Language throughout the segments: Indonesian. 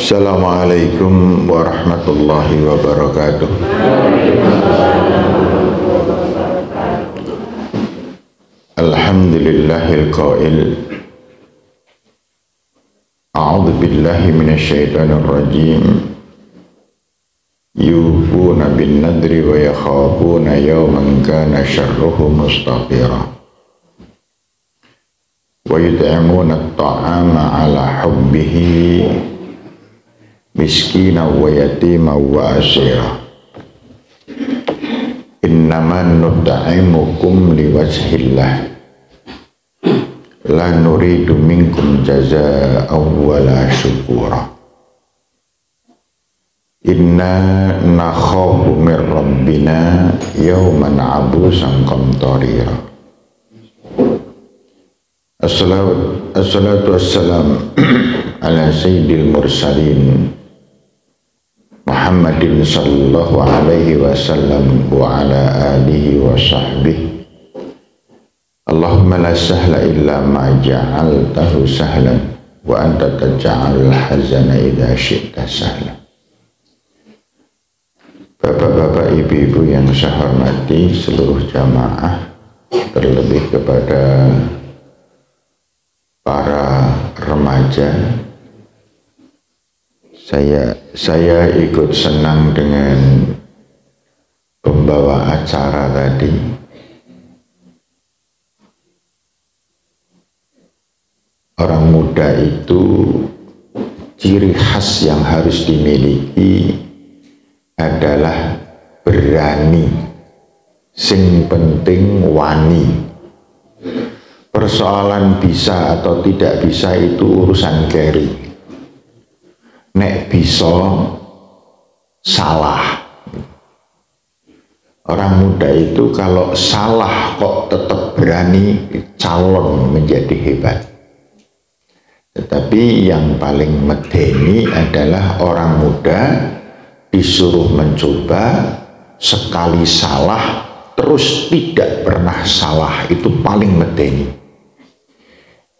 Assalamualaikum warahmatullahi wabarakatuh. Alhamdulillahil qail a'udzu billahi minasyaitonir rajim. Yufuna bin nadri wa yakhafuna yawman kana syarruhu mustatira. Wa yut'imuna at-ta'ama 'ala hubbihi miskina wa yatima wa asira. Innama nut'imukum liwajhillah la nuridu minkum jazaa'an wa la syukura. Inna nakhafu min rabbina yawman 'abusan qamtarira. Assalatu wassalam ala sayyidil mursalin Muhammadin sallallahu alaihi wasallam wa ala alihi wa sahbihi. Allahumma la sahla illa ma ja'altahu sahlan wa anta taj'alul hazana idza syi'ta sahlan. Bapak-bapak, ibu-ibu yang saya hormati, seluruh jamaah, terlebih kepada para remaja, saya ikut senang dengan pembawa acara tadi. Orang muda itu ciri khas yang harus dimiliki adalah berani, sing penting wani. Persoalan bisa atau tidak bisa itu urusan keri. Nek bisa salah. Orang muda itu kalau salah kok tetap berani, calon menjadi hebat. Tetapi yang paling medeni adalah orang muda disuruh mencoba, sekali salah terus tidak pernah salah, itu paling medeni.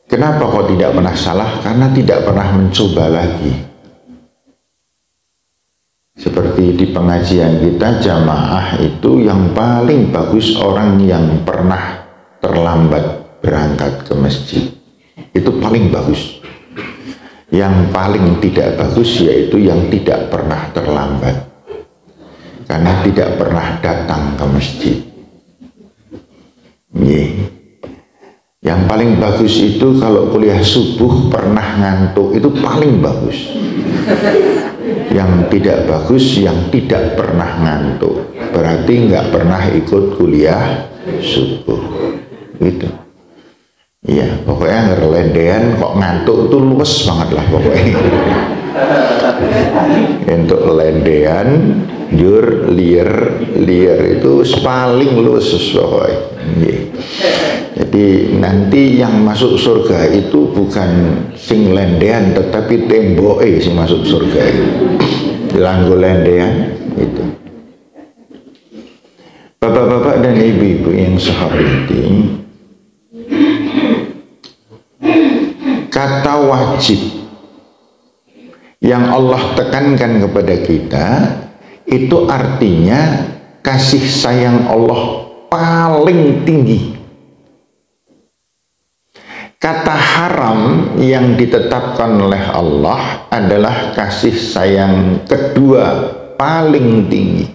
Kenapa kok tidak pernah salah? Karena tidak pernah mencoba lagi. Seperti di pengajian kita, jamaah itu yang paling bagus orang yang pernah terlambat berangkat ke masjid. Itu paling bagus. Yang paling tidak bagus yaitu yang tidak pernah terlambat, karena tidak pernah datang ke masjid. Yang paling bagus itu kalau kuliah subuh pernah ngantuk, itu paling bagus. Yang tidak bagus yang tidak pernah ngantuk, berarti nggak pernah ikut kuliah subuh gitu. Iya, pokoknya ngerlendean kok ngantuk itu luwes banget lah pokoknya. Untuk lendean, jur, liar itu paling luwes pokoknya. Jadi nanti yang masuk surga itu bukan sing lendean, tetapi temboke sing masuk surga itu. Langgo lendean itu. Bapak-bapak dan ibu-ibu yang saya hormati, kata wajib yang Allah tekankan kepada kita itu artinya kasih sayang Allah paling tinggi. Kata haram yang ditetapkan oleh Allah adalah kasih sayang kedua paling tinggi.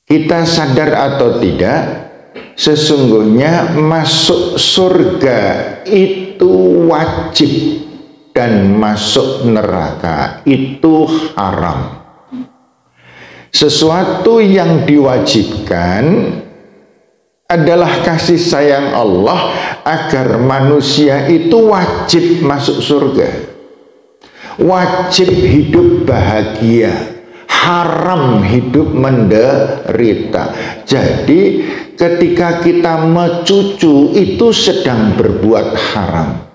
Kita sadar atau tidak, sesungguhnya masuk surga itu wajib dan masuk neraka itu haram. Sesuatu yang diwajibkan adalah kasih sayang Allah agar manusia itu wajib masuk surga, wajib hidup bahagia, haram hidup menderita. Jadi ketika kita mencucu itu sedang berbuat haram,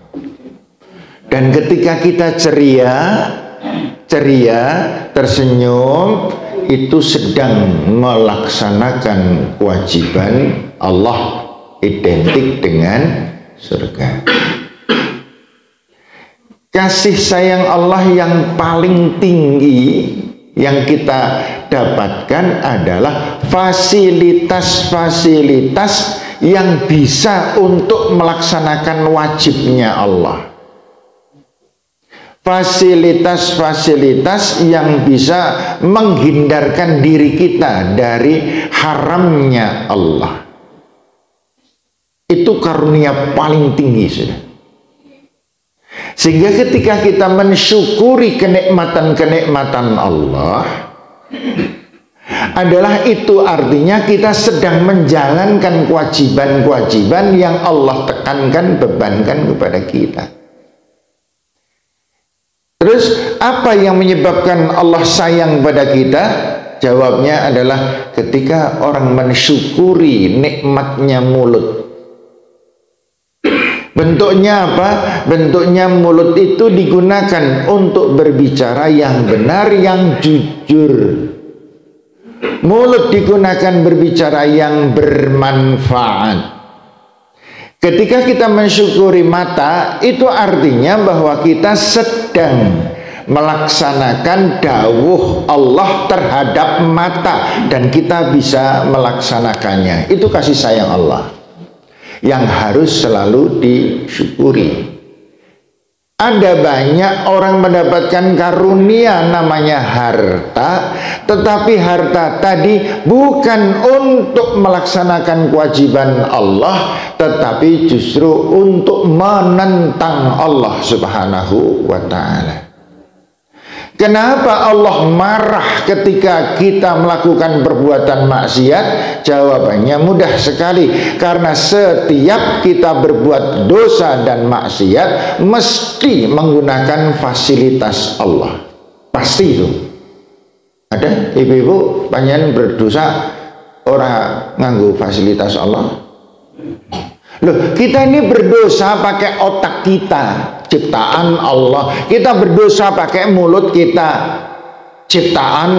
dan ketika kita ceria, tersenyum, itu sedang melaksanakan kewajiban Allah, identik dengan surga. kasih sayang Allah yang paling tinggi yang kita dapatkan adalah fasilitas-fasilitas yang bisa untuk melaksanakan wajibnya Allah. Fasilitas-fasilitas yang bisa menghindarkan diri kita dari haramnya Allah. Itu karunia paling tinggi sudah. Sehingga ketika kita mensyukuri kenikmatan-kenikmatan Allah, adalah itu artinya kita sedang menjalankan kewajiban-kewajiban yang Allah tekankan, bebankan kepada kita. Terus apa yang menyebabkan Allah sayang pada kita? Jawabnya adalah ketika orang mensyukuri nikmatnya mulut. Bentuknya apa? Bentuknya mulut itu digunakan untuk berbicara yang benar, yang jujur. Mulut digunakan berbicara yang bermanfaat. Ketika kita mensyukuri mata, itu artinya bahwa kita sedang melaksanakan dawuh Allah terhadap mata dan kita bisa melaksanakannya. Itu kasih sayang Allah yang harus selalu disyukuri. Ada banyak orang mendapatkan karunia namanya harta, tetapi harta tadi bukan untuk melaksanakan kewajiban Allah, tetapi justru untuk menentang Allah Subhanahu wa ta'ala. Kenapa Allah marah ketika kita melakukan perbuatan maksiat? Jawabannya mudah sekali. Karena setiap kita berbuat dosa dan maksiat mesti menggunakan fasilitas Allah. Pasti itu. Ada ibu-ibu panjenengan berdosa orang nganggo fasilitas Allah? Loh, kita ini berdosa pakai otak kita, ciptaan Allah. Kita berdosa pakai mulut kita, ciptaan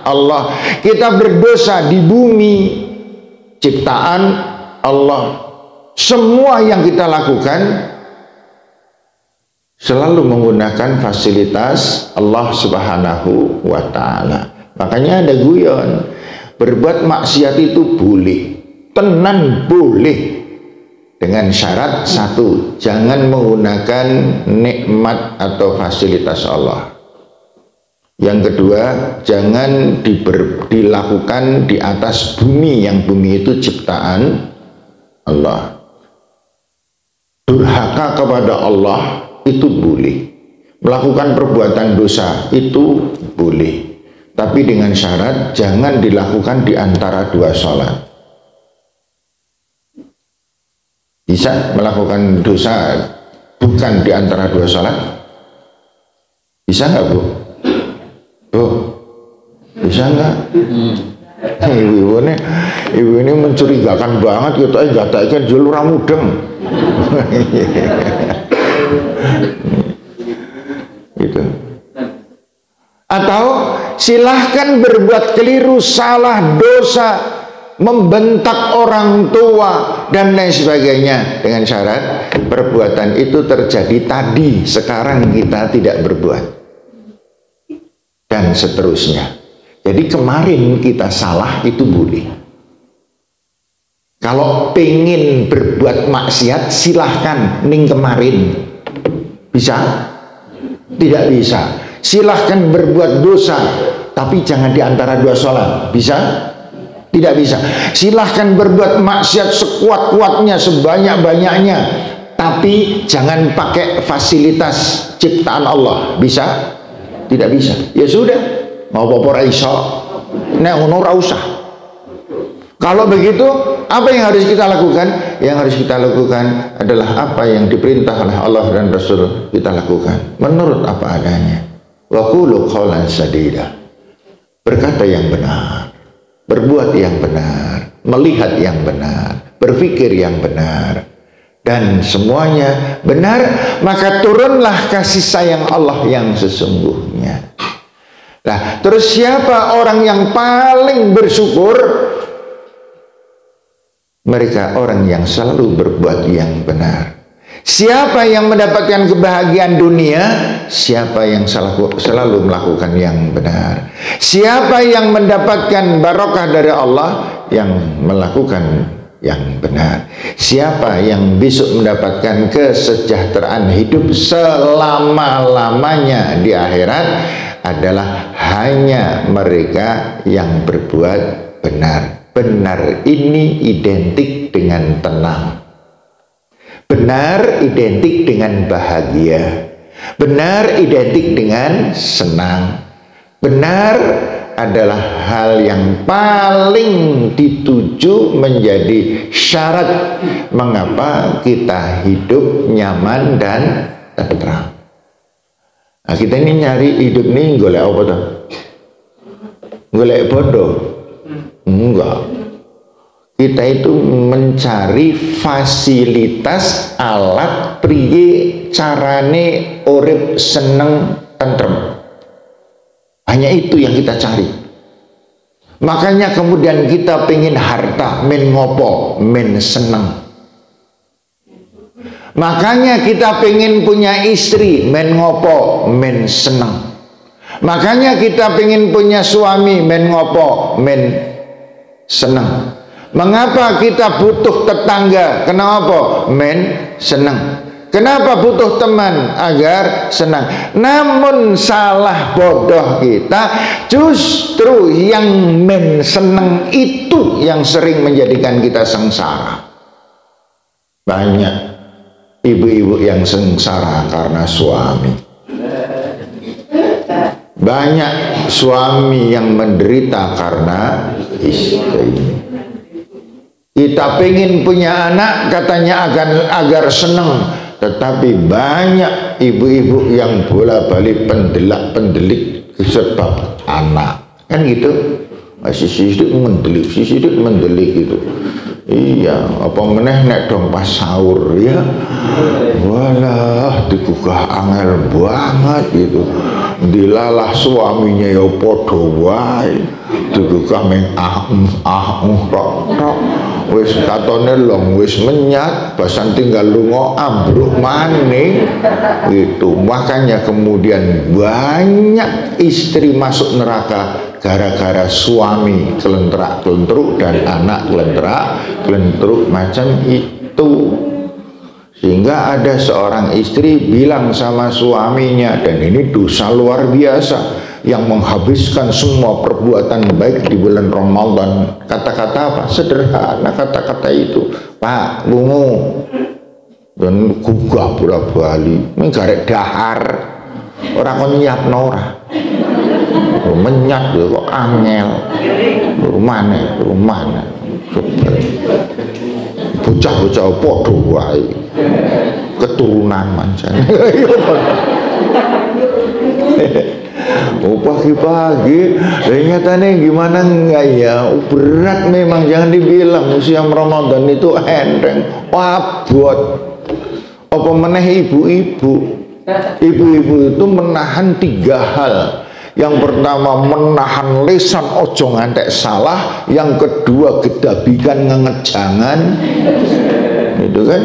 Allah. Kita berdosa di bumi, ciptaan Allah. Semua yang kita lakukan selalu menggunakan fasilitas Allah Subhanahu wa ta'ala. Makanya ada guyon, berbuat maksiat itu boleh, tenan boleh, dengan syarat satu, jangan menggunakan nikmat atau fasilitas Allah. Yang kedua, jangan dilakukan di atas bumi, yang bumi itu ciptaan Allah. Durhaka kepada Allah itu boleh, melakukan perbuatan dosa itu boleh, tapi dengan syarat jangan dilakukan di antara dua sholat. Bisa melakukan dosa bukan di antara dua sholat? Bisa nggak, Bu? Bu, bisa nggak? Ibu ini mencurigakan banget gitu. Gak kan jual ramudeng. Gitu. Atau silahkan berbuat keliru, salah, dosa, membentak orang tua dan lain sebagainya, dengan syarat perbuatan itu terjadi tadi, sekarang kita tidak berbuat, dan seterusnya. Jadi kemarin kita salah itu boleh. Kalau pengen berbuat maksiat silahkan ning kemarin. Bisa? Tidak bisa. Silahkan berbuat dosa, tapi jangan di antara dua sholat. Bisa? Tidak bisa. Silahkan berbuat maksiat sekuat-kuatnya, sebanyak-banyaknya, tapi jangan pakai fasilitas ciptaan Allah. Bisa? Tidak bisa. Ya sudah, mau popor iso, nek ngono ora usah. Kalau begitu, apa yang harus kita lakukan? Yang harus kita lakukan adalah apa yang diperintah oleh Allah dan Rasul kita lakukan menurut apa adanya. Wa qulu qawlan sadida. Berkata yang benar, berbuat yang benar, melihat yang benar, berpikir yang benar, dan semuanya benar, maka turunlah kasih sayang Allah yang sesungguhnya. Nah, terus siapa orang yang paling bersyukur? Mereka orang yang selalu berbuat yang benar. Siapa yang mendapatkan kebahagiaan dunia? Siapa yang selalu melakukan yang benar. Siapa yang mendapatkan barokah dari Allah? Yang melakukan yang benar. Siapa yang besok mendapatkan kesejahteraan hidup selama-lamanya di akhirat? Adalah hanya mereka yang berbuat benar. Benar ini identik dengan tenang. Benar identik dengan bahagia. Benar identik dengan senang. Benar adalah hal yang paling dituju menjadi syarat mengapa kita hidup nyaman dan tentram. Nah, kita ini nyari hidup ini golek apa tuh? Golek bodoh? Enggak. Kita itu mencari fasilitas alat priye carane urip seneng tentrem. Hanya itu yang kita cari. Makanya kemudian kita pengen harta, men ngopo, men seneng. Makanya kita pengen punya istri, men ngopo, men seneng. Makanya kita pengen punya suami, men ngopo, men seneng. Mengapa kita butuh tetangga? Kenapa? Men senang. Kenapa butuh teman? Agar senang. Namun salah bodoh kita, justru yang men senang itu yang sering menjadikan kita sengsara. Banyak ibu-ibu yang sengsara karena suami. Banyak suami yang menderita karena istri. Kita pengen punya anak katanya agar senang, tetapi banyak ibu-ibu yang bola-balik pendelak-pendelik sebab anak, kan gitu. Sisi mendelik gitu. Iya, apa meneh nek dong pas sahur ya. Walah digugah angel banget gitu. Dilalah suaminya ya padha wae. Digugah meng tok. Wis katone long wis menyat, basan tinggal lunga ambruk maning gitu. Makanya kemudian banyak istri masuk neraka gara-gara suami kelentrak-kelentruk dan anak kelentrak-kelentruk macam itu. Sehingga ada seorang istri bilang sama suaminya, dan ini dosa luar biasa yang menghabiskan semua perbuatan baik di bulan Ramadan. Kata-kata apa? Sederhana kata-kata itu. Pak, lungu dan gugah bola-bali menggarek dahar orang kon nyiapno ora. Menyat kok angel. Rumane. Bocah-bocah padha wae. Keturunan mancan. Pagi-pagi nyatanya gimana enggak ya, berat memang, jangan dibilang usia Ramadan itu enteng, abot. Apa meneh ibu-ibu itu menahan 3 hal. Yang pertama menahan lisan ojo ngantek salah, yang kedua gedabikan ngengejangan, itu kan.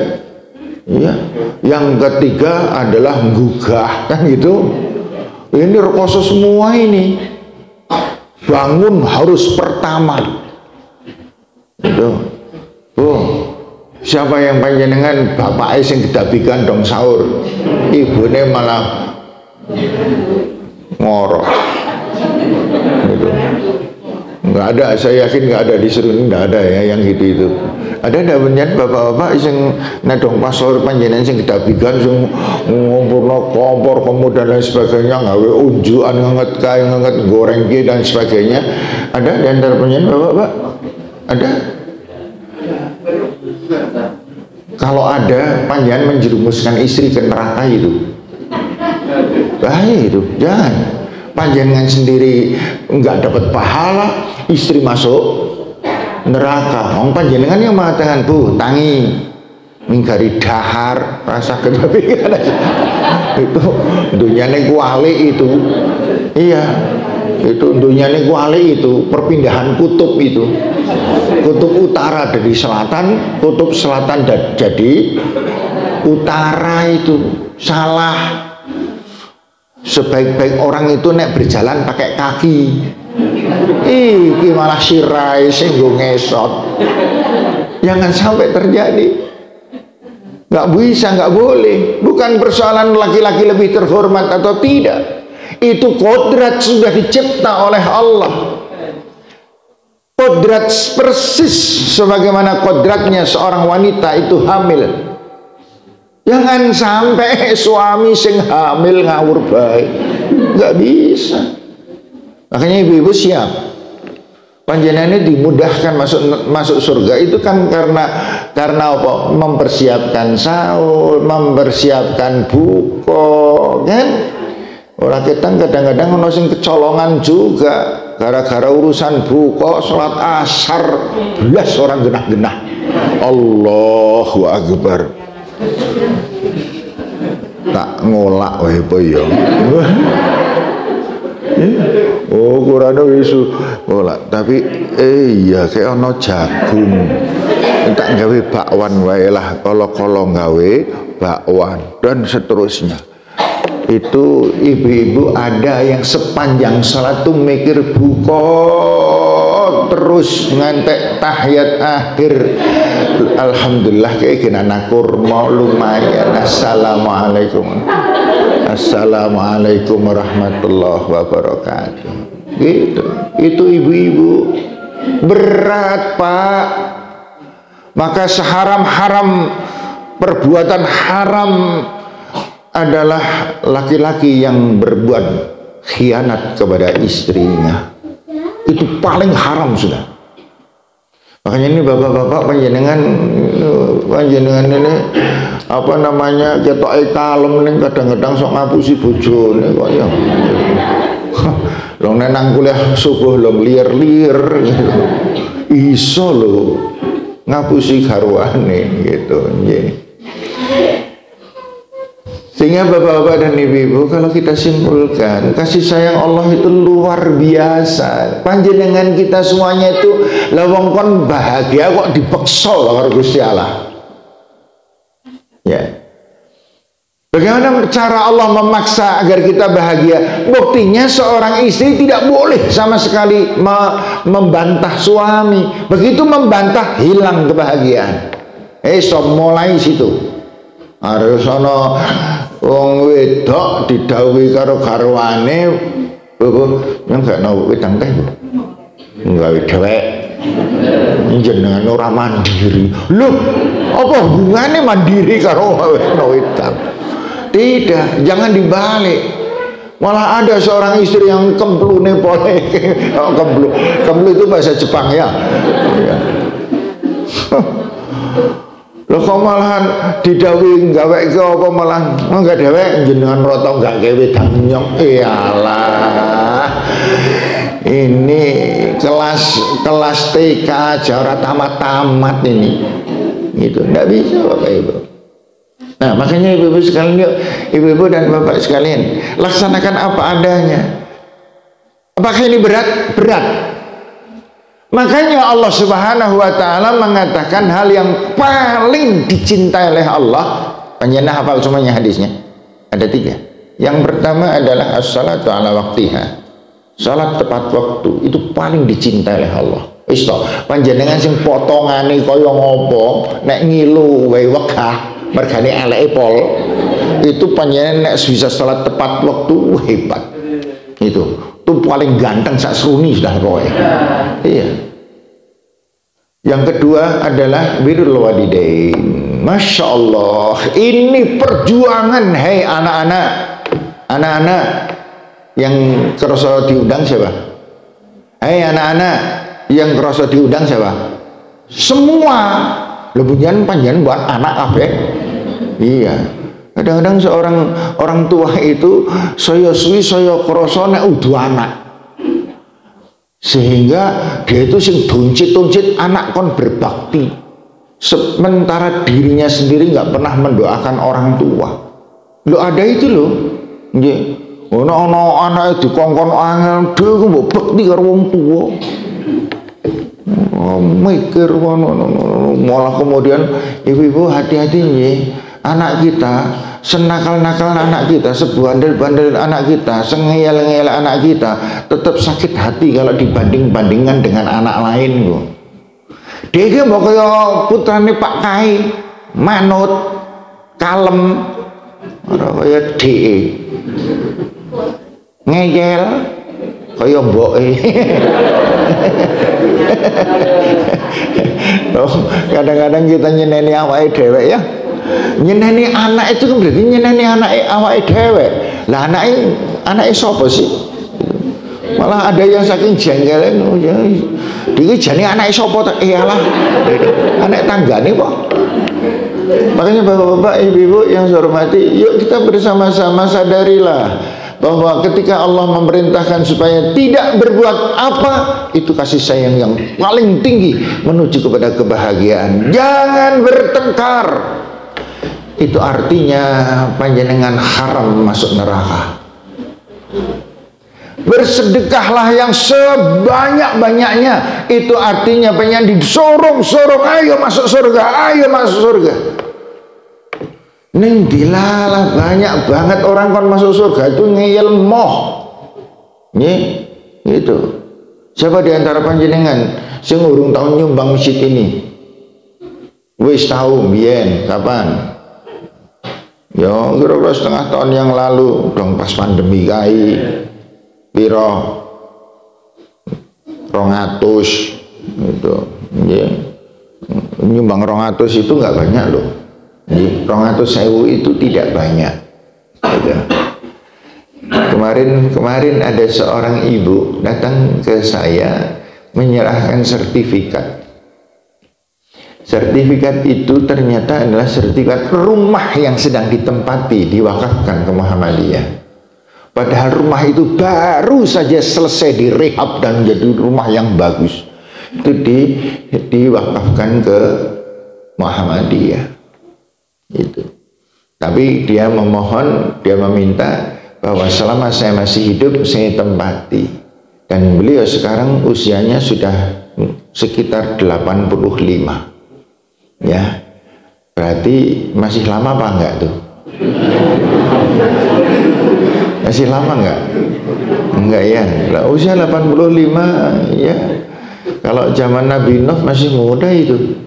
Iya. Yang ketiga adalah gugah, kan gitu. Ini rekoso semua ini. Bangun harus pertama. Itu. Siapa yang panjenengan bapak sing gedabikan dong sahur, ibune malah ngorok. Gitu. Nggak ada, saya yakin nggak ada di seluruh ini, nggak ada ya yang gitu itu. Ada banyak bapak-bapak yang nadong pasor panjenengan yang kedabikan yang ngumpulno kompor kemudian dan sebagainya, ngawe unjukan nganget kain nganget goreng dan sebagainya. Ada di antara panjenengan bapak-bapak? Ada? Kalau ada, panjenengan menjerumuskan istri ke neraka itu. Bahaya itu, jangan. Panjenengan sendiri nggak dapat pahala, istri masuk neraka. Wong panjenengan yang mengatakan, Bu, tangi minggari dahar rasa kedabikan itu dunyane kuali itu. Iya, itu dunyane kuali itu, perpindahan kutub itu. Kutub utara dari selatan, kutub selatan jadi utara itu salah. Sebaik-baik orang itu nek berjalan pakai kaki. Iki malah sirai sing nggo ngesot. Jangan sampai terjadi. Nggak bisa, nggak boleh. Bukan persoalan laki-laki lebih terhormat atau tidak. Itu kodrat sudah dicipta oleh Allah. Kodrat persis sebagaimana kodratnya seorang wanita itu hamil. Jangan sampai suami sing hamil ngawur baik. Nggak bisa. Makanya ibu-ibu siap. Panjenengannya dimudahkan masuk surga itu kan karena apa? Mempersiapkan sahur, mempersiapkan buka, kan? Orang kita kadang-kadang ono sing kecolongan juga gara-gara urusan buka, sholat asar, belas orang genah-genah. Allahu Akbar. Tak ngolak wae apa ya. Oh, kurang isu ngolak, tapi iya kayak ono jagung. Tak gawe bakwan wae lah, kolo-kolo gawe bakwan dan seterusnya. Itu ibu-ibu ada yang sepanjang salat tuh mikir buka terus ngantek tahiyat akhir. Alhamdulillah kayak gini anak kurma lumayan. Assalamualaikum. Assalamualaikum warahmatullahi wabarakatuh. Gitu. Itu ibu-ibu berat, Pak. Maka seharam-haram perbuatan haram adalah laki-laki yang berbuat khianat kepada istrinya. Itu paling haram sudah. Makanya ini bapak-bapak panjenengan ini apa namanya ketoke kalem ning kadang-kadang sok ngapusi bojone kok ya. Long nang kuliah subuh long liar-liar gitu. Iso lho ngapusi garwane gitu nggih. Sehingga bapak-bapak dan ibu-ibu kalau kita simpulkan kasih sayang Allah itu luar biasa. Panjenengan kita semuanya itu lawang kon bahagia kok dipeksa karo Gusti Allah. Ya. Bagaimana cara Allah memaksa agar kita bahagia? Buktinya seorang istri tidak boleh sama sekali membantah suami. Begitu membantah hilang kebahagiaan. So mulai situ. Harus ana wong wedok didhawuhi karo garwane, "Bu, yang gak nau wedang teh, Bu." Nggawe dhewek. Jenengan ora mandiri. Loh, apa hubungannya mandiri karo wedang? Tidak, jangan dibalik. Malah ada seorang istri yang kemplune pole. Oh, kemplu itu bahasa Jepang ya. Loh kok malahan didhawuhi gawe ke apa malah enggak dhewek jenengan roto enggak gawe danyok. Iyalah. Ini kelas TK aja ora tamat-tamat ini. Gitu. Enggak bisa Bapak Ibu. Nah, makanya ibu-ibu sekalian yuk, ibu-ibu dan bapak sekalian, laksanakan apa adanya. Apakah ini berat? Berat. Makanya Allah Subhanahu wa ta'ala mengatakan hal yang paling dicintai oleh Allah. Panjenengan hafal semuanya hadisnya? Ada 3. Yang pertama adalah as-salatu ala waktiha. Salat tepat waktu itu paling dicintai oleh Allah. Wis to, panjenengan sing potongane kaya ngopo, nek ngilu wae wegah, mergane eleke pol. Itu panjenengan nek bisa salat tepat waktu hebat. Itu paling ganteng sak seruni sudah pokoknya. Iya. Yang kedua adalah birrul walidain. Masya Allah, ini perjuangan. Hei anak-anak yang kerasa diundang siapa? Hei anak-anak yang kerasa diundang siapa? Semua. Lebunya panjang buat anak kabeh. Iya. Kadang-kadang seorang orang tua itu saya suwi saya krasa nek udu anak. Sehingga dia itu sing tuncit-tuncit anak kon berbakti. Sementara dirinya sendiri nggak pernah mendoakan orang tua. Lo ada itu loh. Nggih. Ono anak dikongkon angel dhewe mbok bekti karo wong tuwa. Mikir malah kemudian ibu-ibu hati-hati nggih. anak kita, senakal-nakal anak kita, sebandel-bandel anak kita, sengeyel-ngeyel anak kita, tetap sakit hati kalau dibanding-bandingkan dengan anak lain kok. Dia ki mbok kaya putrane Pak Kai, manut, kalem, ora kaya dheke. Ngeyel kaya mboke. Kadang-kadang kita nyeneni awake dhewek ya. Nyeneni anak itu kan berarti nyeneni anak awake dhewek. Lah anake sapa sih? Malah ada yang saking jengkelnya, dia jane anake sapa ta? Iyalah, anak tanggane kok. Makanya bapak-bapak, ibu-ibu yang saya hormati, yuk kita bersama-sama sadarilah bahwa ketika Allah memerintahkan supaya tidak berbuat apa, itu kasih sayang yang paling tinggi menuju kepada kebahagiaan. Jangan bertengkar. Itu artinya panjenengan haram masuk neraka. Bersedekahlah yang sebanyak-banyaknya. Itu artinya pengen disorong-sorong, ayo masuk surga, ayo masuk surga. Ning dilalah banyak banget orang kan masuk surga itu ngeyel moh. Nih, gitu. Siapa di antara panjenengan sing urung tahun nyumbang masjid ini? Wis tahu biyen kapan? Ya kira-kira setengah tahun yang lalu dong, pas pandemi kai. Piro 200 gitu. Ya. Nyumbang 200 itu nggak banyak loh. 200.000 itu tidak banyak. Gitu. Kemarin ada seorang ibu datang ke saya menyerahkan sertifikat. Sertifikat itu ternyata adalah sertifikat rumah yang sedang ditempati, diwakafkan ke Muhammadiyah. Padahal rumah itu baru saja selesai direhab dan menjadi rumah yang bagus. Itu diwakafkan ke Muhammadiyah. Itu. Tapi dia memohon, dia meminta bahwa selama saya masih hidup saya tempati. Dan beliau sekarang usianya sudah sekitar 85. Ya. Berarti masih lama apa enggak tuh? Masih lama enggak? Enggak ya. Lah usia 85 ya. Kalau zaman Nabi Nuh masih muda itu.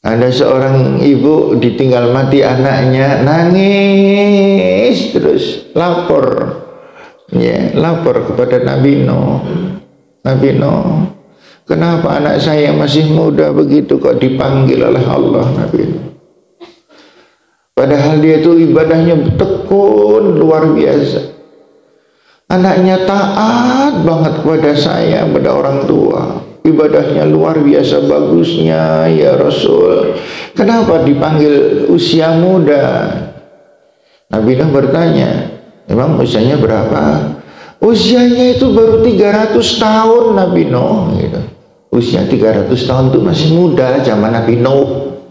Ada seorang ibu ditinggal mati anaknya, nangis terus lapor. Ya, lapor kepada Nabi Nuh. Nabi Nuh, kenapa anak saya masih muda begitu kok dipanggil oleh Allah, Nabi Nuh? Padahal dia itu ibadahnya tekun luar biasa. Anaknya taat banget kepada saya, kepada orang tua. Ibadahnya luar biasa bagusnya, ya Rasul. Kenapa dipanggil usia muda? Nabi Nuh bertanya, emang usianya berapa? Usianya itu baru 300 tahun Nabi Nuh. Gitu. Usia 300 tahun itu masih muda zaman Nabi Nuh.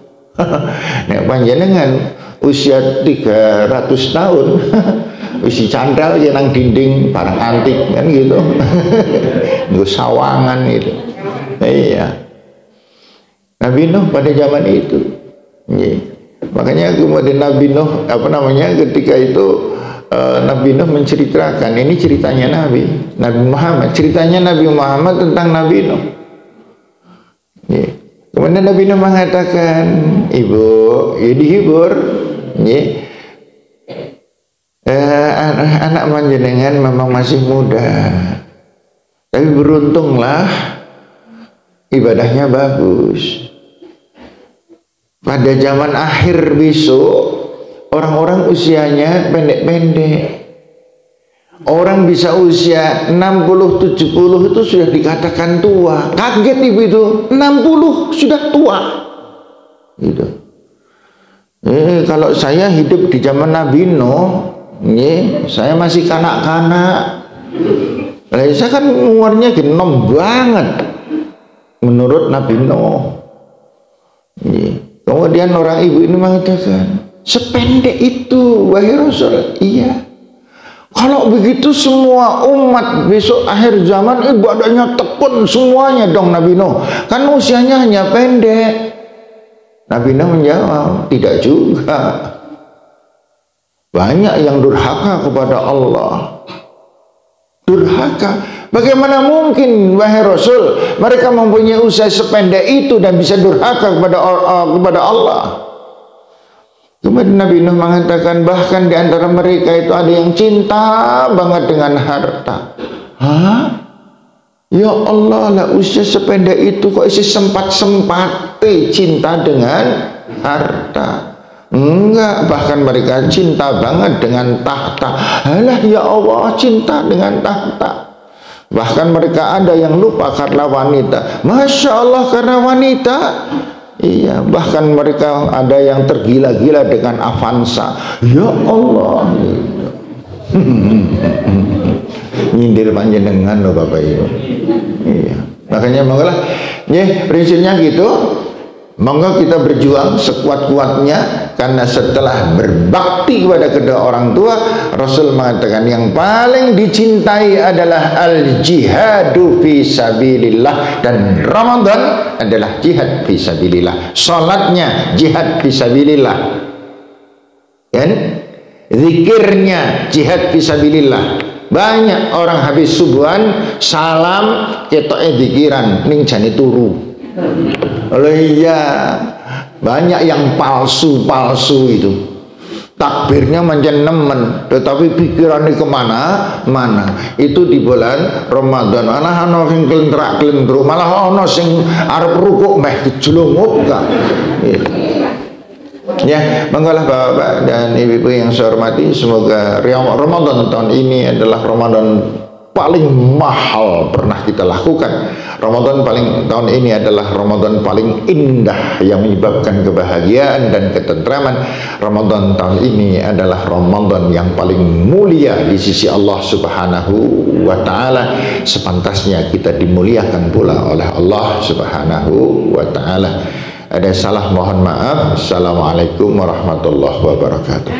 Nek panjenengan usia 300 tahun usia candal ya nang dinding barang antik kan gitu. Nggo sawangan gitu. Iya. Nabi Nuh pada zaman itu. Iya. Makanya kemudian Nabi Nuh ketika itu Nabi Nuh menceritakan, ini ceritanya Nabi Muhammad, ceritanya Nabi Muhammad tentang Nabi Nuh. Iya. Kemudian Nabi Nuh mengatakan, ibu, ya dihibur, ya. Anak panjenengan memang masih muda, tapi beruntunglah ibadahnya bagus. Pada zaman akhir besok, orang-orang usianya pendek-pendek. Orang bisa usia 60-70 itu sudah dikatakan tua. Kaget ibu itu, 60 sudah tua. Gitu. Kalau saya hidup di zaman Nabi Nuh, saya masih kanak-kanak. Saya kan umurnya genom banget menurut Nabi Nuh. Kemudian orang ibu ini mengatakan, sependek itu wahai Rasul. Iya. Kalau begitu semua umat besok akhir zaman ibadahnya tekun semuanya dong Nabi Nuh. Kan usianya hanya pendek. Nabi Nuh menjawab, tidak juga. Banyak yang durhaka kepada Allah. Durhaka. Bagaimana mungkin wahai Rasul, mereka mempunyai usaha sependek itu dan bisa durhaka kepada Allah? Kemudian Nabi Nuh mengatakan, bahkan di antara mereka itu ada yang cinta banget dengan harta. Hah? Ya Allah, lah usia sependek itu kok isi sempat-sempat cinta dengan harta. Enggak, bahkan mereka cinta banget dengan tahta. Alah ya Allah, cinta dengan tahta. Bahkan mereka ada yang lupa karena wanita. Masya Allah, karena wanita. Iya, bahkan mereka ada yang tergila-gila dengan Avanza. Ya Allah. Nyindir panjenengan loh Bapak Ibu. Iya. Makanya monggolah, prinsipnya gitu. Monggo kita berjuang sekuat-kuatnya, karena setelah berbakti kepada kedua orang tua, Rasul mengatakan yang paling dicintai adalah al-jihadu fi sabilillah, dan Ramadan adalah jihad fi sabilillah. Salatnya jihad fi sabilillah, kan? Zikirnya jihad fi sabilillah. Banyak orang habis subuhan salam ketoke zikiran ning jane turu. Oleh iya, banyak yang palsu-palsu itu. Takbirnya menjenemen, tetapi pikirannya kemana-mana. Itu di bulan Ramadan. Malah ana sing klentrak-klentru, malah ana sing arep rukuk meh dijlungup ka. Ya, monggolah Bapak dan Ibu yang saya hormati, semoga Ramadan tahun ini adalah Ramadan paling mahal pernah kita lakukan. Ramadan tahun ini adalah Ramadan paling indah yang menyebabkan kebahagiaan dan ketentraman. Ramadan tahun ini adalah Ramadan yang paling mulia di sisi Allah Subhanahu wa taala. Sepantasnya kita dimuliakan pula oleh Allah Subhanahu wa taala. Ada salah mohon maaf. Assalamualaikum warahmatullahi wabarakatuh.